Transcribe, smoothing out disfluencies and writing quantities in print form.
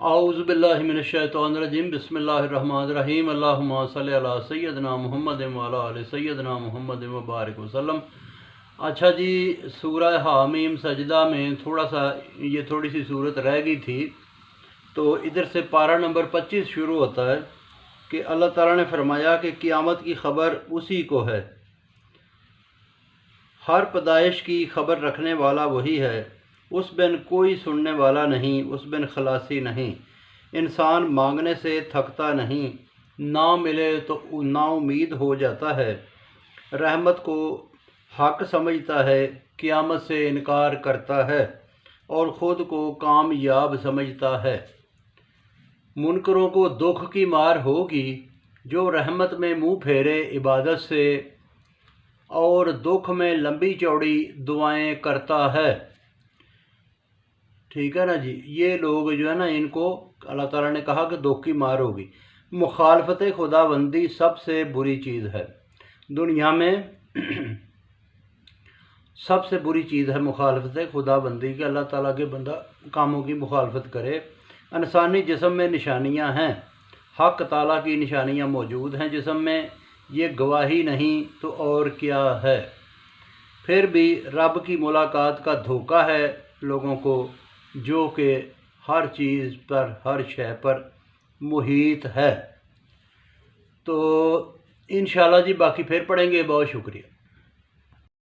अऊज़ु बिल्लाहि मिनश्शैतानिर्रजीम बिस्मिल्लाहिर्रहमानिर्रहीम अल्लाहुम्मा सल्लि अला सय्यदना मुहम्मद व अला आलि सय्यदना मुहम्मद व बारिक वसल्लम। अच्छा जी, सूरह हामीम सजदा में थोड़ी सी सूरत रह गई थी, तो इधर से पारा नंबर 25 शुरू होता है कि अल्लाह ताला ने फरमाया कि क़यामत की ख़बर उसी को है, हर पैदाइश की खबर रखने वाला वही है, उस बिन कोई सुनने वाला नहीं, उस बिन खलासी नहीं। इंसान मांगने से थकता नहीं, ना मिले तो ना उम्मीद हो जाता है। रहमत को हक समझता है, क़यामत से इनकार करता है और ख़ुद को कामयाब समझता है। मुनकरों को दुख की मार होगी, जो रहमत में मुँह फेरे इबादत से और दुख में लंबी चौड़ी दुआएं करता है। ठीक है ना जी, ये लोग जो है ना, इनको अल्लाह ताला ने कहा कि दुख की मार होगी। मुखालफत खुदाबंदी सबसे बुरी चीज़ है दुनिया में। सबसे बुरी चीज़ है मुखालफत खुदाबंदी कि अल्लाह ताला के बंदा कामों की मुखालफत करे। इंसानी जिस्म में निशानियां हैं, हक ताला की निशानियां मौजूद हैं जिस्म में, ये गवाही नहीं तो और क्या है। फिर भी रब की मुलाकात का धोखा है लोगों को, जो कि हर चीज़ पर, हर शय पर मुहीत है। तो इंशाल्लाह जी बाकी फिर पढ़ेंगे। बहुत शुक्रिया।